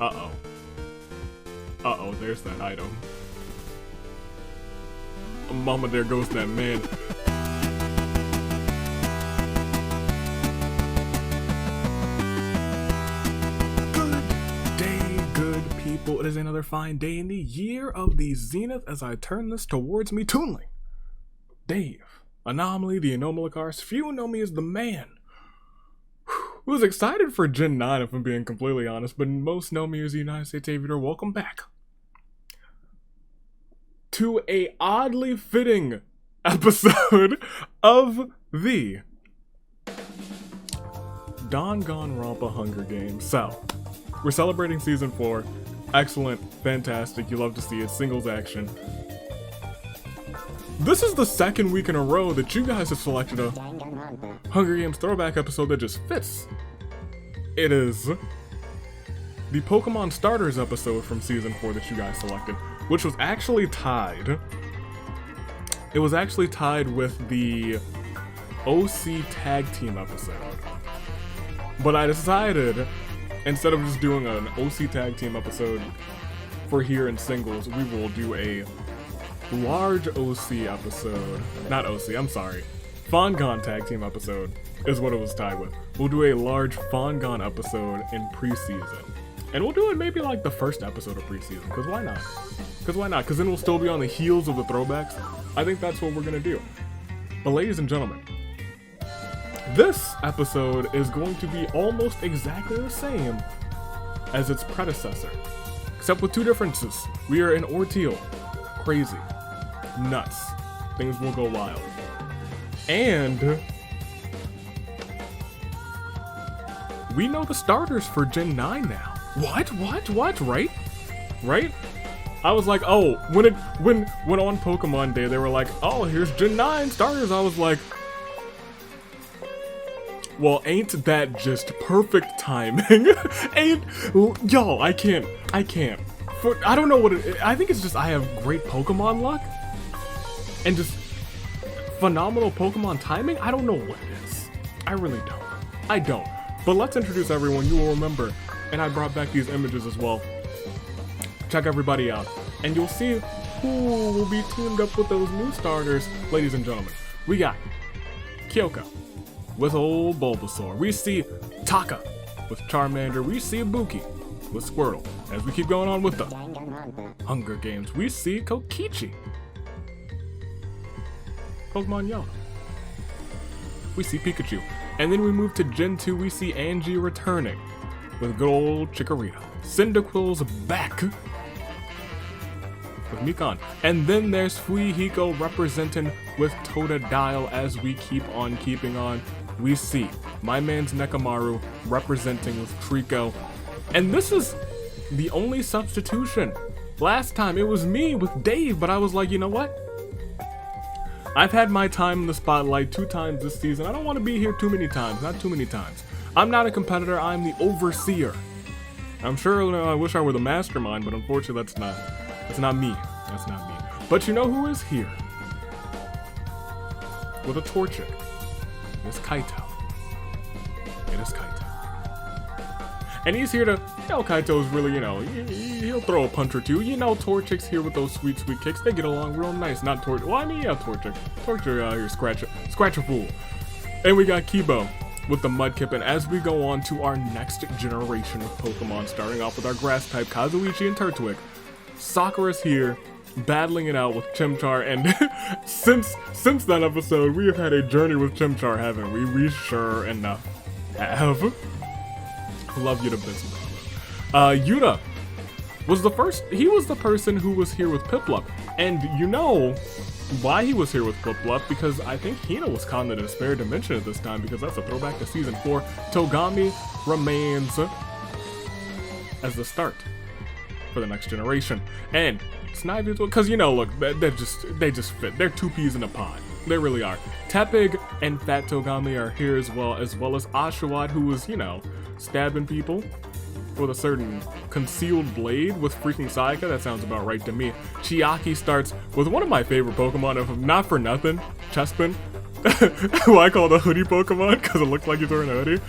Uh-oh. Uh-oh, there's that item. Mama, there goes that man. Good day, good people. It is another fine day in the year of the Zenith as I turn this towards me. Toonling. Dave. Anomaly, the Anomalicars. Few know me as the man. I was excited for Gen 9 if I'm being completely honest, but most know me as the United States Aviator. Welcome back to a oddly fitting episode of the Danganronpa Hunger Games. So, we're celebrating Season 4. Excellent, fantastic, you love to see it, singles action. This is the second week in a row that you guys have selected a Hunger Games throwback episode that just fits. It is the Pokemon Starters episode from Season 4 that you guys selected, which was actually tied. It was actually tied with the OC Tag Team episode. But I decided, instead of just doing an OC Tag Team episode for here in singles, we will do a large OC episode. Not OC, I'm sorry. Fongon Tag Team episode is what it was tied with. We'll do a large Fongon episode in preseason. And we'll do it maybe like the first episode of preseason, because why not? Because then we'll still be on the heels of the throwbacks. I think that's what we're going to do. But ladies and gentlemen, this episode is going to be almost exactly the same as its predecessor, except with two differences. We are in Ordeal. Crazy. Nuts. Things will go wild. And we know the starters for Gen 9 now. What? Right? I was like, oh, when on Pokemon Day they were like, oh, here's Gen 9 starters. I was like, well, ain't that just perfect timing? Yo, I can't. I don't know what it is. I think it's just I have great Pokemon luck and just phenomenal Pokemon timing. I don't know what it is. I really don't. I don't. But let's introduce everyone. You will remember. And I brought back these images as well. Check everybody out. And you'll see who will be teamed up with those new starters. Ladies and gentlemen, we got Kyoko with old Bulbasaur. We see Taka with Charmander. We see Ibuki with Squirtle. As we keep going on with the Hunger Games, we see Kokichi, Pokemon Yellow. We see Pikachu. And then we move to Gen 2, we see Angie returning with good old Chikorita. Cyndaquil's back with Mikan. And then there's Fuihiko representing with Totodile as we keep on keeping on. We see my man's Nekamaru representing with Trico. And this is the only substitution. Last time it was me with Dave, but I was like, you know what? I've had my time in the spotlight 2 times this season. I don't want to be here too many times, not too many times. I'm not a competitor, I'm the overseer. I'm sure I wish I were the mastermind, but unfortunately that's not me. That's not me. But you know who is here? With a Torchic. It's Kaito. It is Kaito. And he's here to, Kaito's really, he'll throw a punch or two. Torchic's here with those sweet, sweet kicks. They get along real nice. Not Torchic. Well, Torchic. Torchic out here, scratch a fool. And we got Kibo with the Mudkip. And as we go on to our next generation of Pokemon, starting off with our grass type, Kazuichi and Turtwig, Sakura's here, battling it out with Chimchar. And since that episode, we have had a journey with Chimchar, haven't we? We sure enough have. Love you to bits, brother. Yuta was he was the person who was here with Piplup. And you know why he was here with Piplup, because I think Hina was caught in the Despair Dimension at this time, because that's a throwback to Season 4. Togami remains as the start for the next generation. And Snivy, because look, they just fit. They're 2 peas in a pod. They really are. Tepig and Fat Togami are here as well as Oshawott, who was, stabbing people with a certain concealed blade with freaking Sayaka. That sounds about right to me. Chiaki starts with one of my favorite Pokemon, if not for nothing, Chespin, who I call the hoodie Pokemon because it looks like he's wearing a hoodie.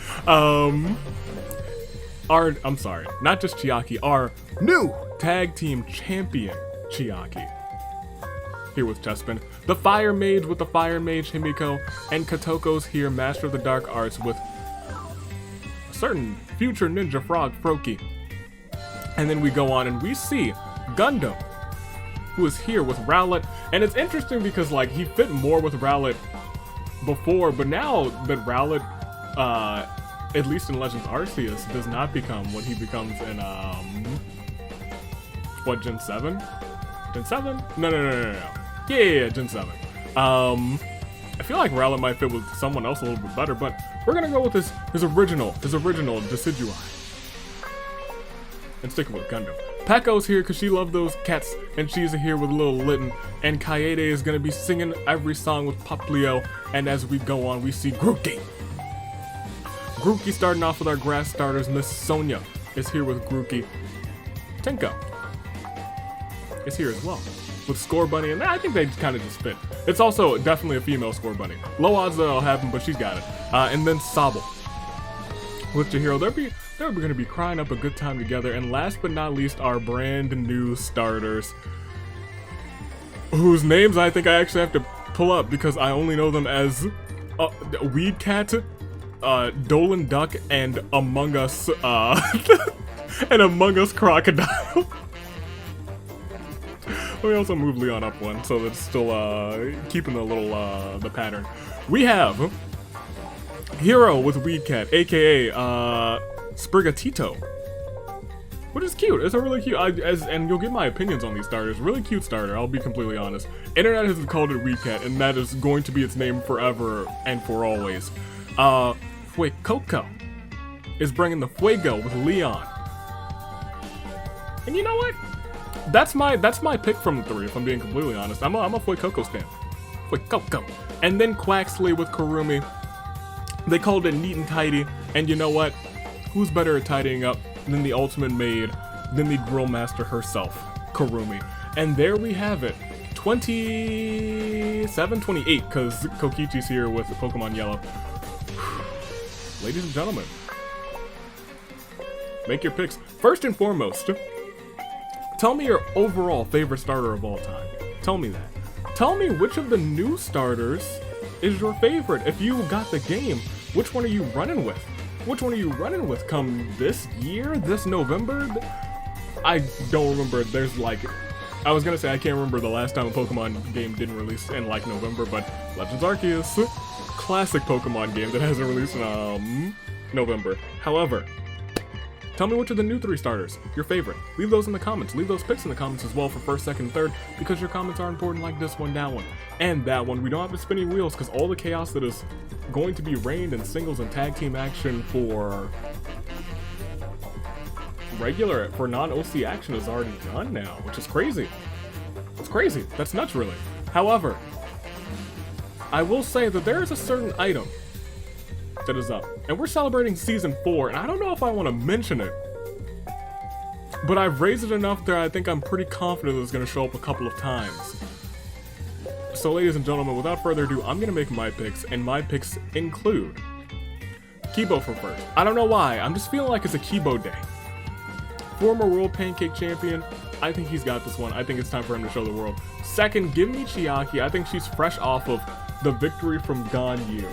I'm sorry, not just Chiaki, our new tag team champion, Chiaki. Here with Chespin, the Fire Mage with the Fire Mage Himiko, and Kotoko's here, Master of the Dark Arts with a certain future Ninja Frog, Froki. And then we go on and we see Gundam, who is here with Rowlet, and it's interesting because like he fit more with Rowlet before, but now that Rowlet, at least in Legends Arceus, does not become what he becomes in what, Gen 7? Gen 7? No. Yeah, Gen 7. I feel like Rowlet might fit with someone else a little bit better, but we're gonna go with his original Decidueye. And sticking with Gundam. Pekko's here because she loves those cats, and she's here with Little Litten. And Kaede is gonna be singing every song with Poplio. And as we go on, we see Grookey. Grookey starting off with our grass starters. Miss Sonia is here with Grookey. Tenko is here as well with Score Bunny, and I think they kind of just fit. It's also definitely a female Score Bunny. Low odds that it'll happen, but she's got it. And then Sable with Chihiro. They're going to be crying up a good time together. And last but not least, our brand new starters, whose names I think I actually have to pull up because I only know them as Weed Cat, Dolan Duck, and Among Us, and Among Us Crocodile. We also moved Leon up one, so it's still keeping the little the pattern. We have Hero with Weed Cat, aka Sprigatito, which is cute. It's a really cute, and you'll get my opinions on these starters. Really cute starter, I'll be completely honest. Internet has called it Weed Cat, and that is going to be its name forever and for always. Fuecoco is bringing the Fuego with Leon. And you know what? That's my pick from the three, if I'm being completely honest. I'm a Fuecoco stan. Fuecoco. And then Quaxley with Kurumi. They called it neat and tidy, and you know what? Who's better at tidying up than the ultimate maid, than the grill master herself, Kurumi. And there we have it. 27, 28, because Kokichi's here with Pokemon Yellow. Ladies and gentlemen, make your picks. First and foremost, tell me your overall favorite starter of all time. Tell me that. Tell me which of the new starters is your favorite. If you got the game, which one are you running with? Which one are you running with come this year, this November? I don't remember. There's like, I was gonna say I can't remember the last time a Pokemon game didn't release in like November, but Legends Arceus, classic Pokemon game that hasn't released in November. However, tell me which of the new three starters, your favorite. Leave those in the comments. Leave those picks in the comments as well for first, second, and third, because your comments are important like this one, that one, and that one. We don't have to spin any wheels because all the chaos that is going to be reigned in singles and tag team action for non-OC action is already done now, which is crazy. It's crazy. That's nuts, really. However, I will say that there is a certain item that is up, and we're celebrating season 4, and I don't know if I want to mention it, but I've raised it enough that I think I'm pretty confident that it's going to show up a couple of times. So ladies and gentlemen, without further ado, I'm going to make my picks, and my picks include Kibo for first. I don't know why, I'm just feeling like it's a Kibo day. Former World Pancake Champion, I think he's got this one. I think it's time for him to show the world. Second, give me Chiaki. I think she's fresh off of the victory from Ganyu,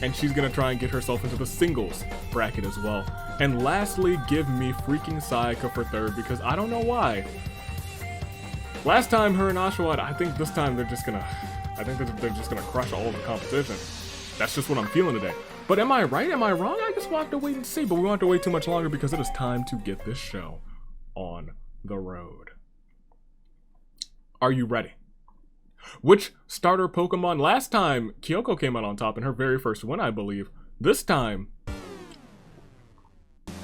and she's gonna try and get herself into the singles bracket as well. And lastly, give me freaking Sayaka for third, because I don't know why. Last time her and Oshawott, I think this time they're just gonna crush all of the competition. That's just what I'm feeling today. But am I right? Am I wrong? I guess we'll have to wait and see, but we won't have to wait too much longer because it is time to get this show on the road. Are you ready? Which starter Pokemon? Last time, Kyoko came out on top in her very first win, I believe. This time,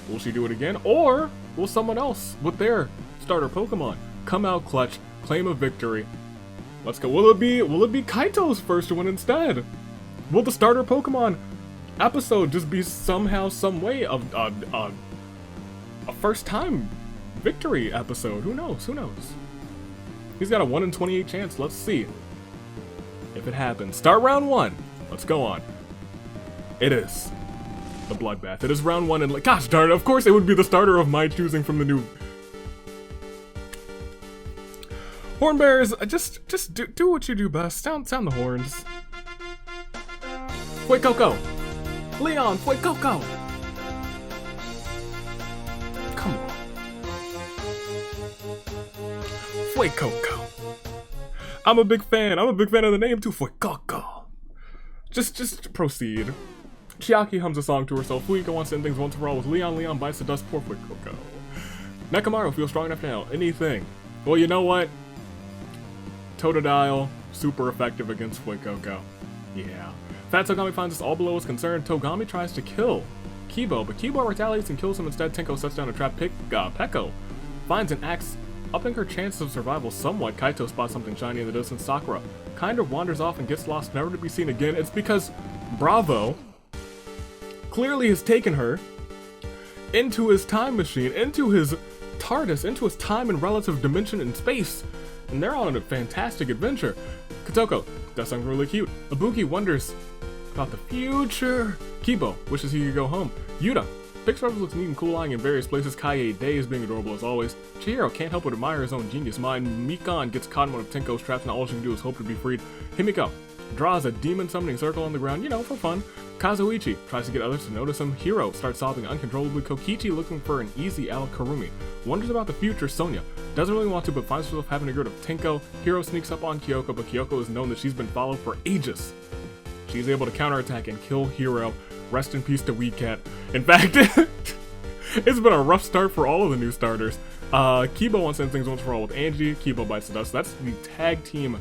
will she do it again? Or will someone else with their starter Pokemon come out clutch, claim a victory? Let's go. Will it be Kaito's first win instead? Will the starter Pokemon episode just be somehow, some way of a first time victory episode? Who knows? Who knows? He's got a 1 in 28 chance. Let's see if it happens. Start round 1. Let's go on. It is the bloodbath. It is round 1 and like, gosh darn it, of course it would be the starter of my choosing from the new... Horn bearers, just do what you do best. Sound the horns. Fue Coco! Leon, Fue Coco! Come on. Fue Coco. I'm a big fan of the name too, Fue Coco. Just proceed. Chiaki hums a song to herself. Fuiko wants to end things once and for all with Leon. Leon bites the dust. Poor Fue Coco. Nekomaru feels strong enough to handle anything. Well, you know what? Totodile, super effective against Fue Coco. Yeah. Fat Togami finds us all below his concern. Togami tries to kill Kibo, but Kibo retaliates and kills him instead. Tenko sets down a trap. Peko finds an axe, upping her chances of survival somewhat. Kaito spots something shiny in the distance. Sakura kind of wanders off and gets lost, never to be seen again. It's because Bravo clearly has taken her into his time machine, into his TARDIS, into his time and relative dimension and space, and they're on a fantastic adventure. Kotoko does something really cute. Ibuki wonders about the future. Kibo wishes he could go home. Yuta picks up looks neat and cool lying in various places. Kaie Day is being adorable as always. Chihiro can't help but admire his own genius mind. Mikan gets caught in one of Tenko's traps and all she can do is hope to be freed. Himiko draws a demon summoning circle on the ground, you know, for fun. Kazuichi tries to get others to notice him. Hiro starts sobbing uncontrollably. Kokichi looking for an easy out. Karumi wonders about the future. Sonya doesn't really want to, but finds herself having to get rid of Tenko. Hiro sneaks up on Kyoko, but Kyoko has known that she's been followed for ages. She's able to counterattack and kill Hiro. Rest in peace to WeCat. In fact, it's been a rough start for all of the new starters. Kibo wants to end things once for all with Angie. Kibo bites the dust. That's the tag team,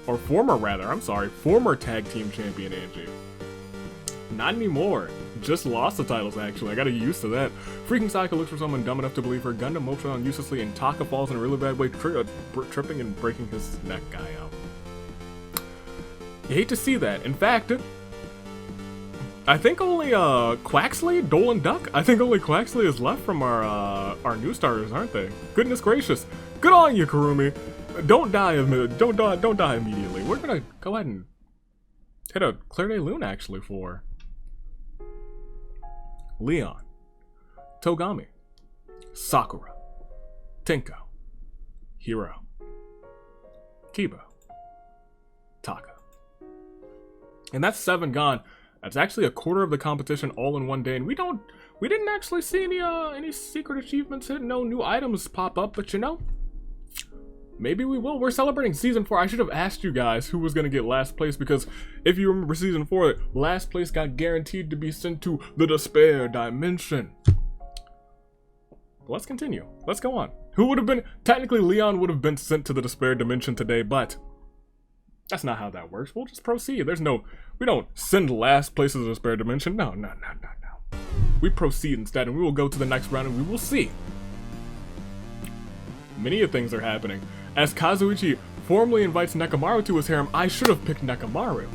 or former tag team champion Angie. Not anymore. Just lost the titles, actually. I gotta get used to that. Freaking Sayaka looks for someone dumb enough to believe her. Gundam mopes around uselessly, and Taka falls in a really bad way, tripping and breaking his neck guy out. You hate to see that. In fact, I think only Quaxley, Dolan Duck. I think only Quaxley is left from our new starters, aren't they? Goodness gracious! Good on you, Karumi. Don't die immediately. We're gonna go ahead and hit a Claire de Lune actually for Leon, Togami, Sakura, Tenko, Hiro, Kibo, Taka. And that's 7 gone. That's actually a quarter of the competition all in one day, and we didn't actually see any secret achievements hit, no new items pop up, but you know, maybe we will. We're celebrating season 4. I should have asked you guys who was gonna get last place, because if you remember season 4, last place got guaranteed to be sent to the Despair Dimension. Let's continue. Let's go on. Who would have been, technically Leon would have been sent to the Despair Dimension today, but that's not how that works. We'll just proceed. We don't send last place to the Despair Dimension. No. We proceed instead, and we will go to the next round, and we will see. Many things are happening. As Kazuichi formally invites Nekomaru to his harem, I should have picked Nekomaru.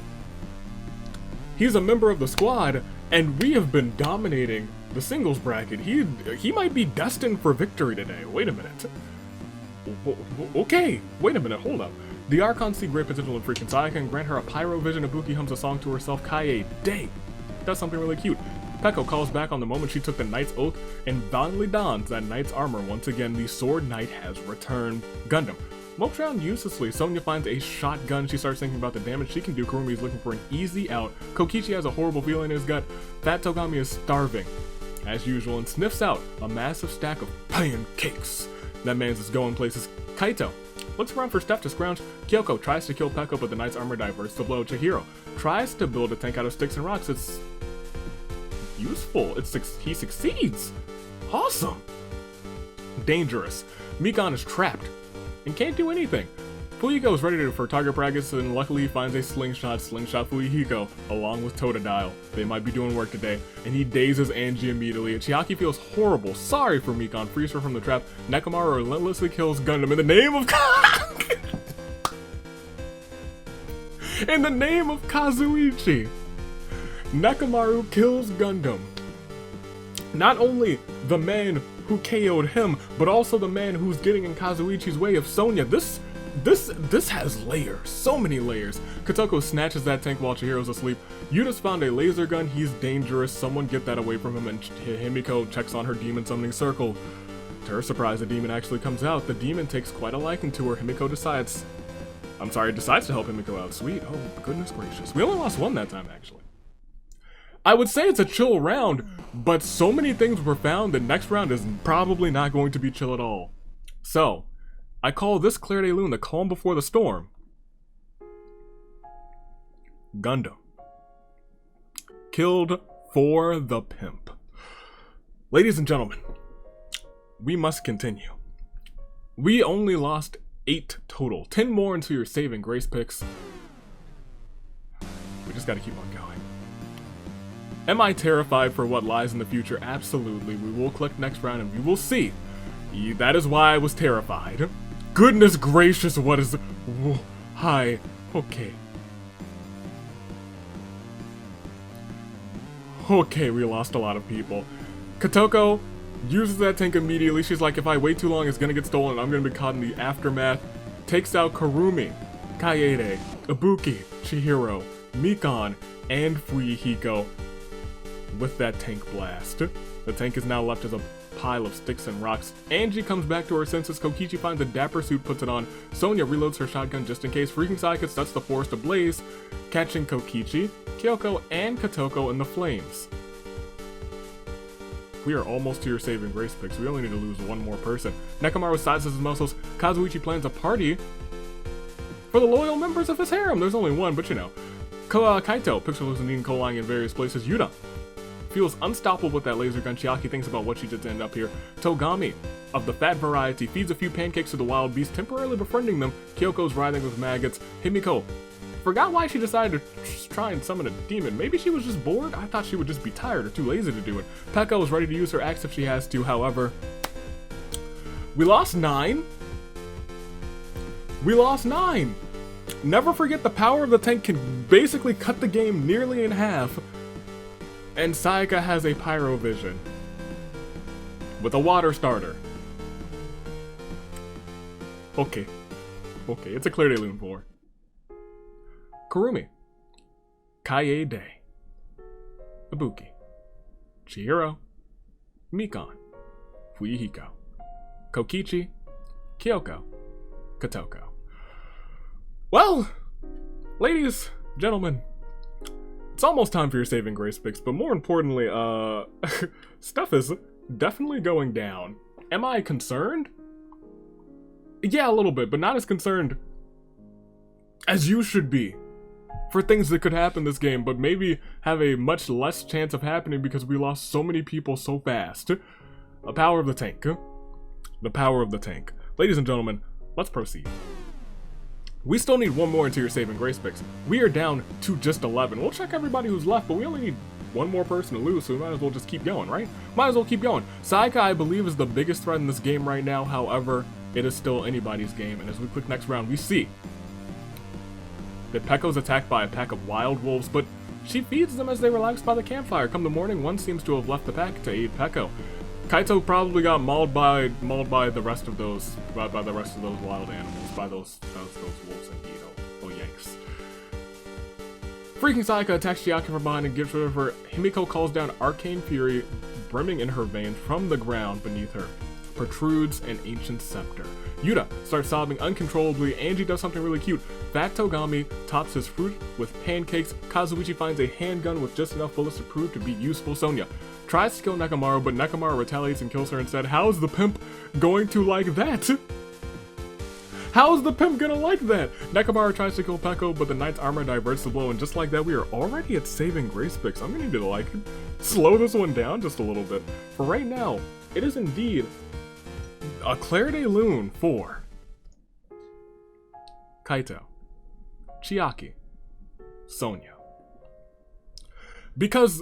He's a member of the squad, and we have been dominating the singles bracket. He might be destined for victory today. Wait a minute. Okay, wait a minute, hold up. The Archons see great potential in freaking Sayaka and grant her a pyro vision. Ibuki hums a song to herself. Kaie Day does something really cute. Peko calls back on the moment she took the Knight's Oath and valiantly dons that Knight's armor. Once again, the Sword Knight has returned. Gundam mopes around uselessly. Sonya finds a shotgun. She starts thinking about the damage she can do. Kurumi is looking for an easy out. Kokichi has a horrible feeling in his gut. Fat Togami is starving, as usual, and sniffs out a massive stack of pancakes. That man's is going places. Kaito looks around for stuff to scrounge. Kyoko tries to kill Peko, but the Knight's armor diverts the blow. Chihiro tries to build a tank out of sticks and rocks. It's useful. He succeeds. Awesome. Dangerous. Mikan is trapped and can't do anything. Fuyiko is ready for target practice, and luckily he finds a slingshot Fuyiko along with Totodile. They might be doing work today, and he dazes Angie immediately. Chiaki feels horrible. Sorry for Mikan, frees her from the trap. Nekomaru relentlessly kills Gundam in the name of in the name of Kazuichi. Nekomaru kills Gundam. Not only the man who KO'd him, but also the man who's getting in Kazuichi's way of Sonya. This This has layers, so many layers. Kotoko snatches that tank while Chihiro's asleep. Yuda's found a laser gun, he's dangerous, someone get that away from him, and Himiko checks on her demon summoning circle. To her surprise, the demon actually comes out. The demon takes quite a liking to her. Himiko decides to help Himiko out. Sweet, oh goodness gracious. We only lost one that time, actually. I would say it's a chill round, but so many things were found that next round is probably not going to be chill at all. So, I call this Claire de Lune the calm before the storm. Gundam. Killed for the pimp. Ladies and gentlemen, we must continue. We only lost 8 total. 10 more until your saving grace picks. We just gotta keep on going. Am I terrified for what lies in the future? Absolutely. We will click next round and we will see. That is why I was terrified. Goodness gracious, what is... Hi. Okay. Okay, we lost a lot of people. Kotoko uses that tank immediately. She's like, if I wait too long, it's gonna get stolen. I'm gonna be caught in the aftermath. Takes out Kurumi, Kaede, Ibuki, Chihiro, Mikan, and Fuyuhiko with that tank blast. The tank is now left as a pile of sticks and rocks. Angie comes back to her senses. Kokichi finds a dapper suit, puts it on. Sonya reloads her shotgun just in case. Freaking Sayaka sets the forest ablaze, catching Kokichi, Kyoko, and Kotoko in the flames. We are almost to your saving grace picks. We only need to lose one more person. Nekomaru sizes his muscles. Kazuichi plans a party for the loyal members of his harem. There's only one, but you know. Kaito pictures Luzanine coaling in various places. Yuda feels unstoppable with that laser gun. Chiaki thinks about what she did to end up here. Togami, of the fat variety, feeds a few pancakes to the wild beast, temporarily befriending them. Kyoko's writhing with maggots. Himiko forgot why she decided to try and summon a demon. Maybe she was just bored? I thought she would just be tired or too lazy to do it. Pekka is ready to use her axe if she has to, however. We lost 9. We lost 9. Never forget the power of the tank can basically cut the game nearly in half. And Sayaka has a pyro vision with a water starter. Okay. Okay, it's a Claire de Lune 4. Kurumi, Kaede, Ibuki, Chihiro, Mikan, Fuyuhiko, Kokichi, Kyoko, Kotoko. Well, ladies, gentlemen, it's almost time for your saving grace picks, but more importantly, stuff is definitely going down. Am I concerned? Yeah, a little bit, but not as concerned as you should be for things that could happen this game, but maybe have a much less chance of happening because we lost so many people so fast. The power of the tank. The power of the tank. Ladies and gentlemen, let's proceed. We still need one more into your saving grace picks. We are down to just 11. We'll check everybody who's left, but we only need one more person to lose, so we might as well just keep going, right? Might as well keep going. Sayaka, I believe, is the biggest threat in this game right now. However, it is still anybody's game, and as we click next round, we see that Pekko's attacked by a pack of wild wolves, but she feeds them as they relax by the campfire. Come the morning, one seems to have left the pack to aid Pekko. Kaito probably got mauled by the rest of those by the rest of those wild animals, by those wolves indeed. Oh yanks. Freaking Sayaka attacks Chiaki from behind and gets rid of her. Himiko calls down arcane fury brimming in her veins. From the ground beneath her protrudes an ancient scepter. Yuta starts sobbing uncontrollably. Angie does something really cute. Fat Togami tops his fruit with pancakes. Kazuichi finds a handgun with just enough bullets to prove to be useful. Sonya tries to kill Nekomaru, but Nekomaru retaliates and kills her instead. How's the pimp going to like that? How's the pimp gonna like that? Nekomaru tries to kill Pekko, but the knight's armor diverts the blow, and just like that, we are already at saving grace picks. I'm gonna need to, like, slow this one down just a little bit. For right now, it is indeed a Claire de Lune for Kaito, Chiaki, Sonya. Because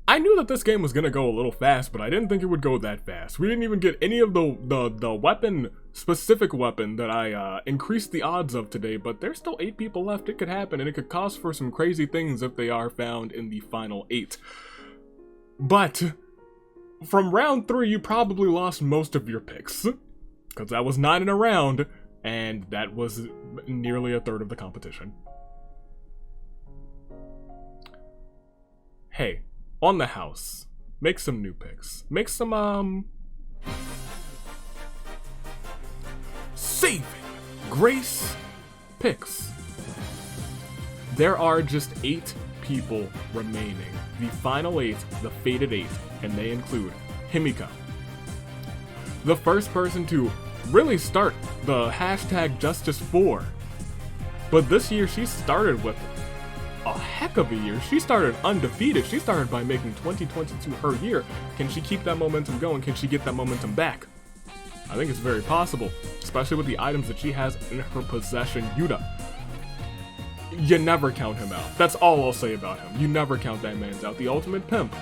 I knew that this game was gonna go a little fast, but I didn't think it would go that fast. We didn't even get any of the weapon, specific weapon that I increased the odds of today, but there's still 8 people left. It could happen, and it could cause for some crazy things if they are found in the final 8. But from round 3, you probably lost most of your picks, because that was 9 in a round, and that was nearly a third of the competition. Hey, on the house, make some new picks. Make some, saving grace picks. There are just 8 people remaining. The final 8, the fated 8, and they include Himiko, the first person to really start the hashtag Justice4. But this year she started with a heck of a year. She started undefeated. She started by making 2022 her year. Can she keep that momentum going? Can she get that momentum back? I think it's very possible, especially with the items that she has in her possession. Yuta, you never count him out. That's all I'll say about him. You never count that man out. The ultimate pimp.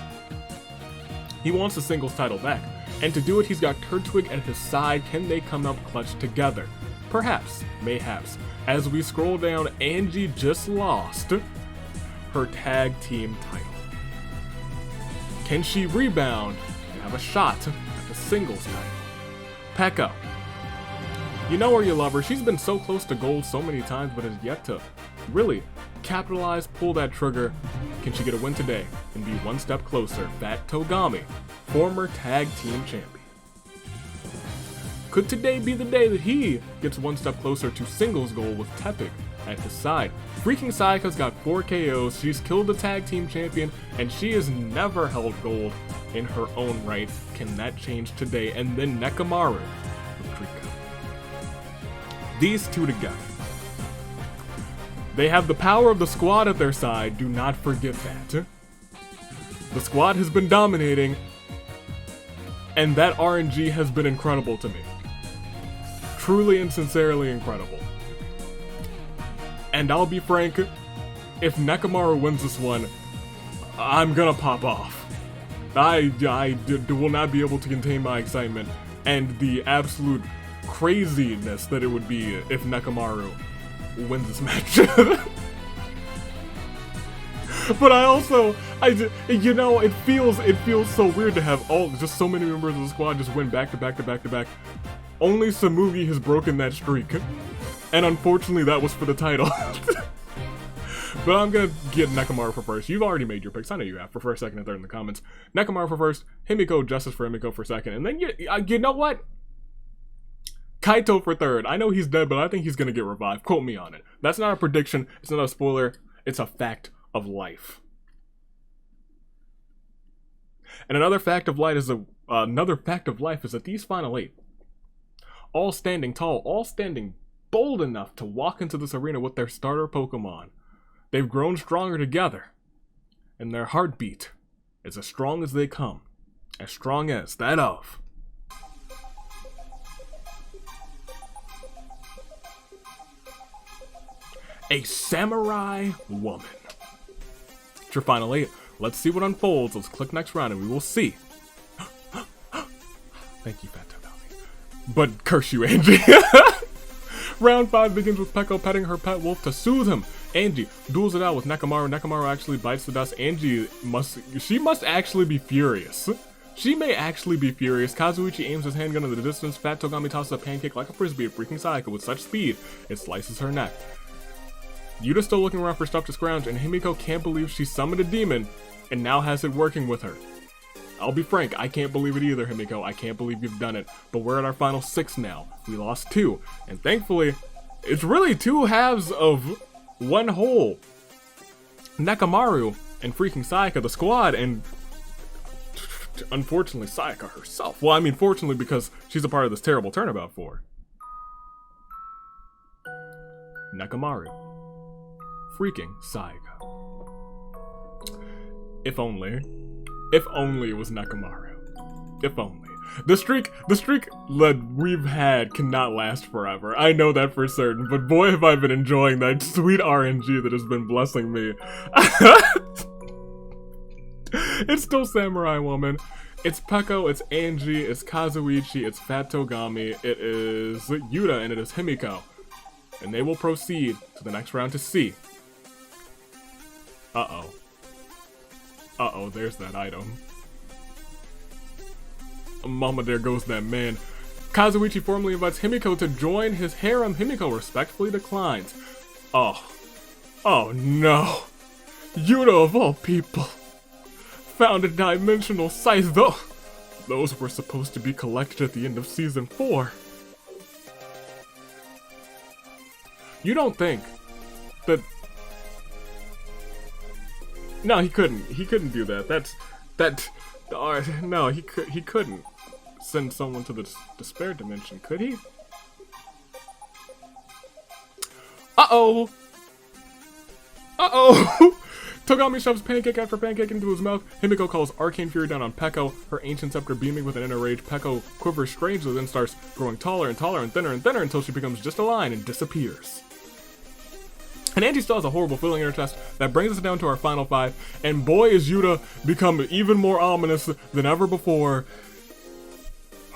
He wants the singles title back, and to do it, he's got Turtwig at his side. Can they come up clutch together? Perhaps, mayhaps. As we scroll down, Angie just lost her tag team title. Can she rebound and have a shot at the singles title? Pekka, you know her, you love her. She's been so close to gold so many times, but has yet to really capitalize, pull that trigger. Can she get a win today and be one step closer? Fat Togami, former tag team champion. Could today be the day that he gets one step closer to singles gold with Tepig at his side? Freaking Sayaka's got 4 KOs, she's killed the tag team champion, and she has never held gold in her own right. Can that change today? And then Nekomaru with Rika. These two together, they have the power of the squad at their side. Do not forget that. The squad has been dominating, and that RNG has been incredible to me. Truly and sincerely incredible. And I'll be frank, if Nekomaru wins this one, I'm gonna pop off. I will not be able to contain my excitement and the absolute craziness that it would be if Nekomaru wins this match. But it feels so weird to have just so many members of the squad just win back to back to back to back. Only Samugi has broken that streak, and unfortunately that was for the title. But I'm gonna get Nekomaru for first. You've already made your picks. I know you have, for first, second, and third in the comments. Nekomaru for first, Himiko, Justice for Himiko for second, and then you know what? Kaito for third. I know he's dead, but I think he's gonna get revived. Quote me on it. That's not a prediction. It's not a spoiler. It's a fact of life. And another fact of life is that these final 8, all standing tall, all standing bold enough to walk into this arena with their starter Pokemon. They've grown stronger together, and their heartbeat is as strong as they come, as strong as that of a samurai woman. It's your final 8. Let's see what unfolds. Let's click next round and we will see. Thank you, Fat Togami. But curse you, Angie. Round 5 begins with Pekko petting her pet wolf to soothe him. Angie duels it out with Nekomaru. Nekomaru actually bites the dust. Angie must actually be furious. She may actually be furious. Kazuichi aims his handgun in the distance. Fat Togami tosses a pancake like a frisbee at freaking Sayaka with such speed, it slices her neck. Yuta's still looking around for stuff to scrounge, and Himiko can't believe she summoned a demon and now has it working with her. I'll be frank, I can't believe it either, Himiko. I can't believe you've done it. But we're at our final 6 now. We lost 2. And thankfully, it's really 2 halves of 1 whole. Nekomaru and freaking Sayaka, the squad, and unfortunately Sayaka herself. Well, I mean, fortunately because she's a part of this terrible turnabout for Nekomaru. Freaking Sayaka. If only it was Nekomaru. If only. The streak that we've had cannot last forever. I know that for certain, but boy have I been enjoying that sweet RNG that has been blessing me. It's still Samurai Woman. It's Pekko, it's Angie, it's Kazuichi, it's Fat Togami, it is Yuta, and it is Himiko. And they will proceed to the next round to see. Uh-oh. Uh-oh, there's that item. Mama, there goes that man. Kazuichi formally invites Himiko to join his harem. Himiko respectfully declines. Oh no. Yuta of all people found a dimensional scythe, though. Those were supposed to be collected at the end of season 4. You don't think that... No, he couldn't. He couldn't do that. No, he couldn't send someone to the despair dimension, could he? Uh-oh! Togami shoves pancake after pancake into his mouth. Himiko calls Arcane Fury down on Peko, her ancient scepter beaming with an inner rage. Peko quivers strangely, then starts growing taller and taller and thinner until she becomes just a line and disappears. And Angie still has a horrible feeling in her chest. That brings us down to our final 5. And boy, is Yuta become even more ominous than ever before.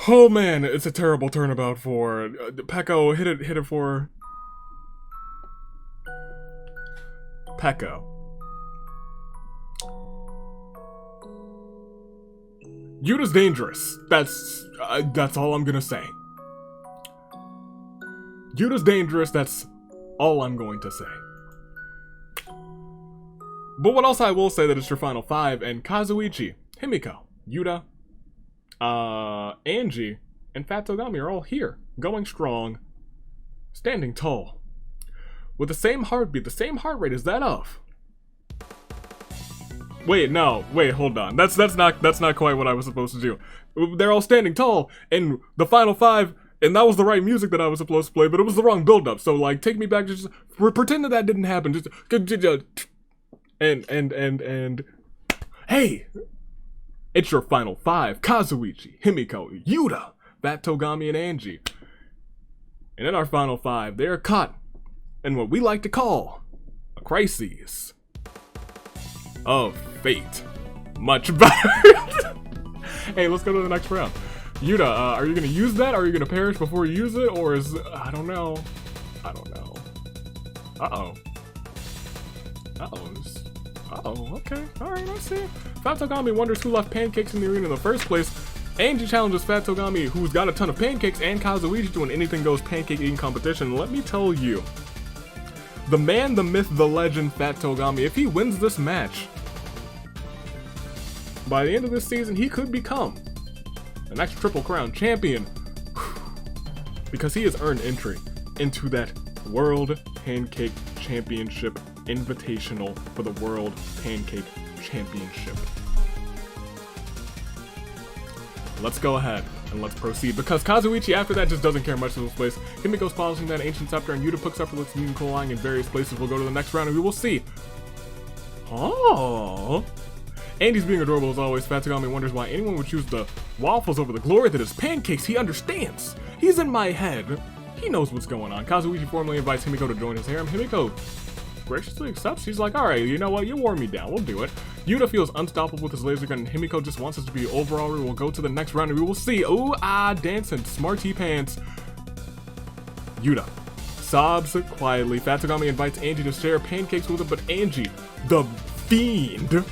Oh man, it's a terrible turnabout for Peko. Hit it for Peko. Yuta's dangerous. That's all I'm gonna say. Yuta's dangerous. That's all I'm going to say. But what else I will say that it's your final 5, and Kazuichi, Himiko, Yuta, Angie, and Fat Togami are all here, going strong, standing tall, with the same heartbeat, the same heart rate as that of... Wait, hold on. That's not quite what I was supposed to do. They're all standing tall, and the final 5, and that was the right music that I was supposed to play, but it was the wrong build-up. So like, take me back, just pretend that didn't happen. Just and hey, it's your final 5: Kazuichi, Himiko, Yuta, Fat Togami, and Angie. And in our final 5, they are caught in what we like to call a crisis of fate. Much better. Hey, let's go to the next round. Yuta, are you gonna use that? Are you gonna perish before you use it? Or is... I don't know. Uh-oh. Okay. Alright, I see. Fat Togami wonders who left pancakes in the arena in the first place. Angie challenges Fat Togami, who's got a ton of pancakes, and Kazuichi to an anything goes pancake eating competition. Let me tell you, the man, the myth, the legend, Fat Togami, if he wins this match, by the end of this season, he could become the next Triple Crown champion, because he has earned entry into that World Pancake Championship Invitational for the World Pancake Championship. Let's go ahead and let's proceed, because Kazuichi after that just doesn't care much of this place. Himiko's polishing that ancient scepter, and Yuta picks up her mutant lying in various places. We'll go to the next round and we will see. Oh, Andy's being adorable as always. Fat Togami wonders why anyone would choose the waffles over the glory that is pancakes. He understands. He's in my head. He knows what's going on. Kazuichi formally invites Himiko to join his harem. Himiko graciously accepts. She's like, alright, you know what? You wore me down. We'll do it. Yuta feels unstoppable with his laser gun, and Himiko just wants us to be overall. We will go to the next round and we will see. Ooh, dancing smarty pants. Yuta sobs quietly. Fat Togami invites Angie to share pancakes with him, but Angie, the fiend,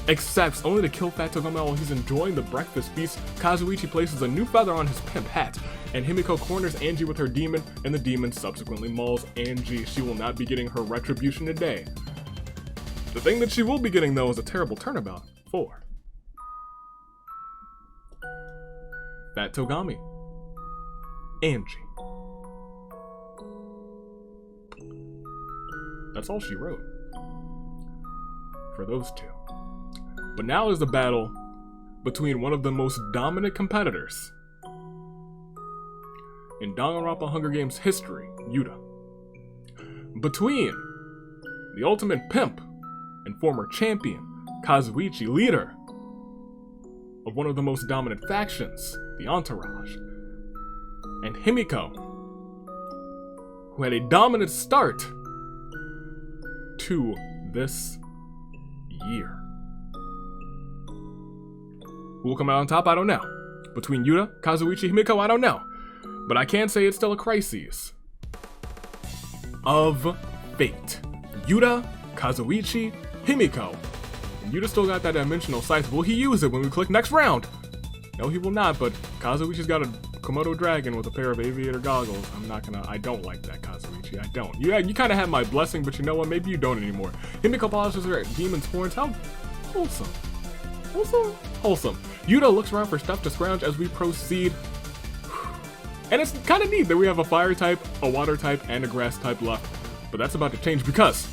accepts, only to kill Fat Togami while he's enjoying the breakfast feast. Kazuichi places a new feather on his pimp hat, and Himiko corners Angie with her demon, and the demon subsequently mauls Angie. She will not be getting her retribution today. The thing that she will be getting, though, is a terrible turnabout for Fat Togami, Angie. That's all she wrote for those two. But now is the battle between one of the most dominant competitors in Danganronpa Hunger Games history, Yuta, between the ultimate pimp and former champion, Kazuichi, leader of one of the most dominant factions, the Entourage, and Himiko, who had a dominant start to this year. Who will come out on top? I don't know. Between Yuta, Kazuichi, Himiko, I don't know. But I can say it's still a crisis of fate. Yuta, Kazuichi, Himiko. And Yuta still got that dimensional scythe. Will he use it when we click next round? No, he will not, but Kazuichi's got a Komodo dragon with a pair of aviator goggles. I don't like that, Kazuichi. I don't. You kind of have my blessing, but you know what? Maybe you don't anymore. Himiko polishes her demon's horns. How wholesome. Wholesome. Yuta looks around for stuff to scrounge as we proceed. And it's kind of neat that we have a fire type, a water type, and a grass type left. But that's about to change because...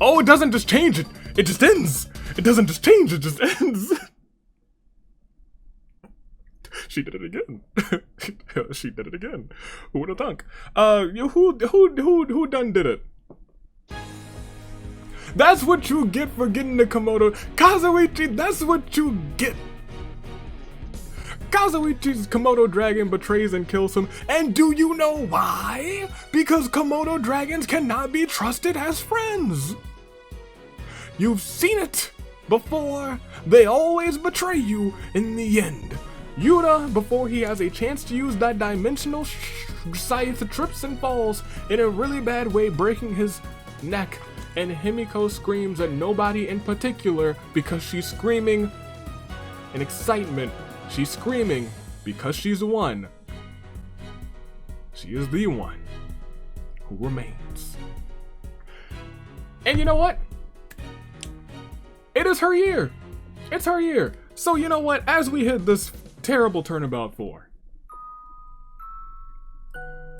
Oh, it doesn't just change it! It just ends! It doesn't just change, it just ends! She did it again. She did it again. Who would have thunk? Who done did it? That's what you get for getting the Komodo. Kazuichi, that's what you get. Kazuichi's Komodo dragon betrays and kills him. And do you know why? Because Komodo dragons cannot be trusted as friends. You've seen it before. They always betray you in the end. Yuta, before he has a chance to use that dimensional scythe, trips and falls in a really bad way, breaking his neck. And Himiko screams at nobody in particular because she's screaming in excitement. She's screaming because she's one. She is the one who remains. And you know what? It is her year. It's her year. So you know what? As we hit this terrible turnabout 4,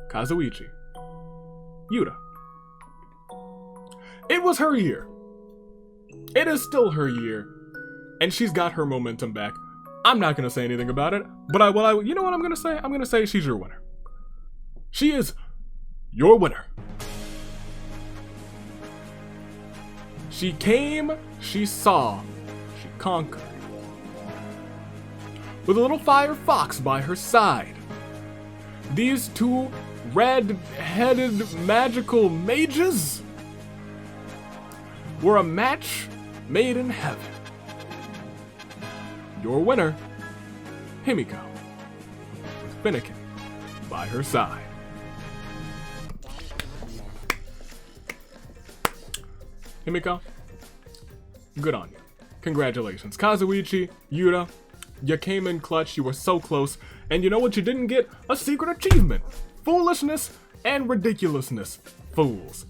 Kazuichi, Yuta. It was her year. It is still her year. And she's got her momentum back. I'm not gonna say anything about it, but you know what I'm gonna say? I'm gonna say she's your winner. She is your winner. She came, she saw, she conquered. With a little fire fox by her side. These two red-headed magical mages were a match made in heaven. Your winner, Himiko, with Finnegan by her side. Himiko, good on you. Congratulations. Kazuichi, Yuta, you came in clutch, you were so close, and you know what you didn't get? A secret achievement. Foolishness and ridiculousness. Fools.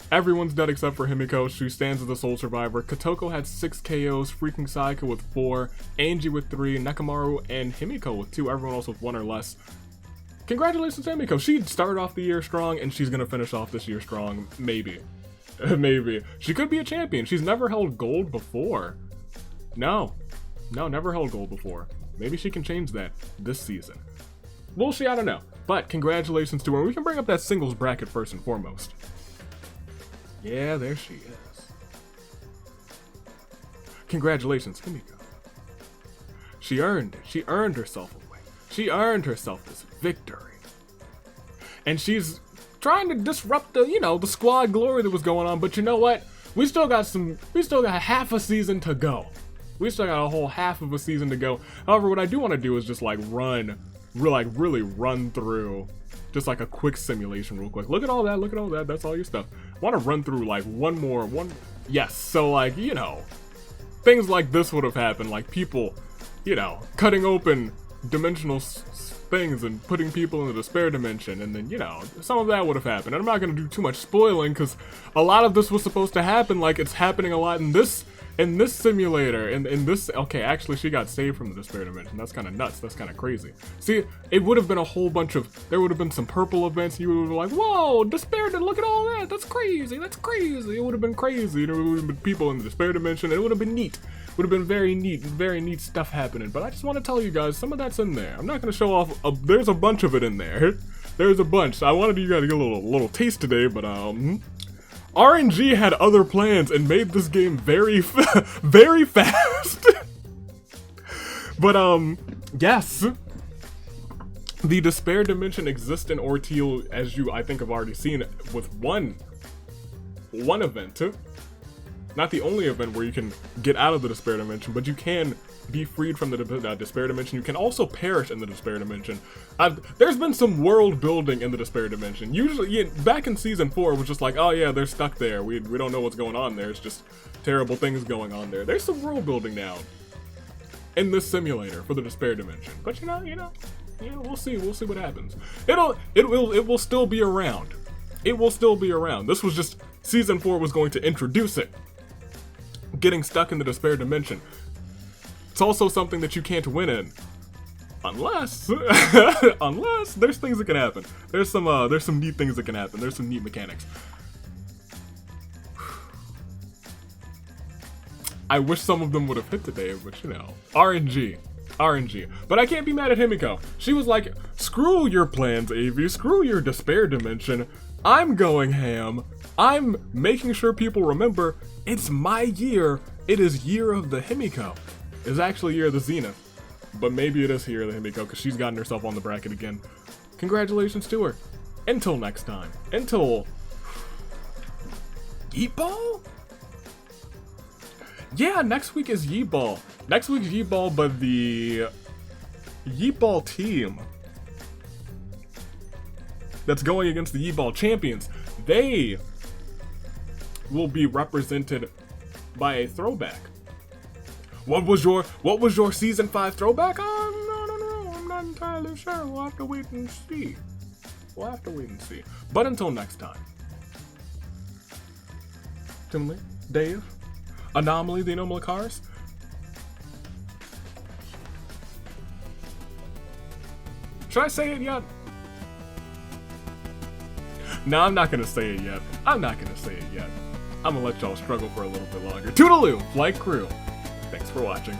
Everyone's dead except for Himiko. She stands as the sole survivor. Kotoko had 6 KOs, freaking Sayaka with 4, Angie with 3, Nekomaru and Himiko with 2, everyone else with 1 or less. Congratulations to Himiko. She started off the year strong and she's gonna finish off this year strong. Maybe. Maybe. She could be a champion. She's never held gold before. No, never held gold before. Maybe she can change that this season. We'll see, I don't know. But congratulations to her. We can bring up that singles bracket first and foremost. Yeah, there she is. Congratulations, Himiko. She earned it. She earned herself a win. She earned herself this victory. And she's trying to disrupt the squad glory that was going on, but you know what? We still got half a season to go. We still got a whole half of a season to go. However, what I do want to do is just really run through just like a quick simulation real quick. Look at all that, that's all your stuff. I want to run through like yes, so like, things like this would have happened, like people, cutting open dimensional things and putting people in the despair dimension, and then, some of that would have happened. And I'm not going to do too much spoiling, because a lot of this was supposed to happen, like it's happening a lot in this simulator, in this, okay, actually she got saved from the despair dimension. That's kind of nuts, that's kind of crazy. See, it would have been a whole bunch of, there would have been some purple events, you would have been like, whoa, despair, look at all that, that's crazy, it would have been crazy, there would have been people in the despair dimension, and it would have been neat. Would have been very neat stuff happening, but I just want to tell you guys, some of that's in there. I'm not going to show off, there's a bunch of it in there. There's a bunch. I wanted you guys to get a little taste today, but RNG had other plans and made this game very fast. But yes, the despair dimension exists in Orteal, as you I think have already seen, with one event. Not the only event where you can get out of the despair dimension, but you can be freed from the despair dimension. You can also perish in the despair dimension. There's been some world building in the despair dimension. Usually, back in season 4, it was just like, oh yeah, they're stuck there. We don't know what's going on there. It's just terrible things going on there. There's some world building now in this simulator for the despair dimension. But Yeah, we'll see. We'll see what happens. It will still be around. It will still be around. This was just season 4 was going to introduce it. Getting stuck in the despair dimension. It's also something that you can't win in. Unless there's things that can happen. There's some neat things that can happen. There's some neat mechanics. I wish some of them would have hit today, but you know, RNG. But I can't be mad at Himiko. She was like, screw your plans, AV, screw your despair dimension. I'm going ham. I'm making sure people remember it's my year. It is year of the Himiko. It's actually year of the Zenith. But maybe it is year of the Himiko because she's gotten herself on the bracket again. Congratulations to her. Until next time. Until Yeet Ball? Yeah, next week is Yeet Ball. Next week's Yeet Ball, but the Yeet Ball team that's going against the Yeet Ball champions, they will be represented by a throwback. What was your season 5 throwback? No, I'm not entirely sure. We'll have to wait and see. But until next time, Timley, Dave, Anomaly, the Anomaly Cars. Should I say it yet? No, I'm not gonna say it yet. I'm gonna let y'all struggle for a little bit longer. Toodaloo, flight crew. Thanks for watching.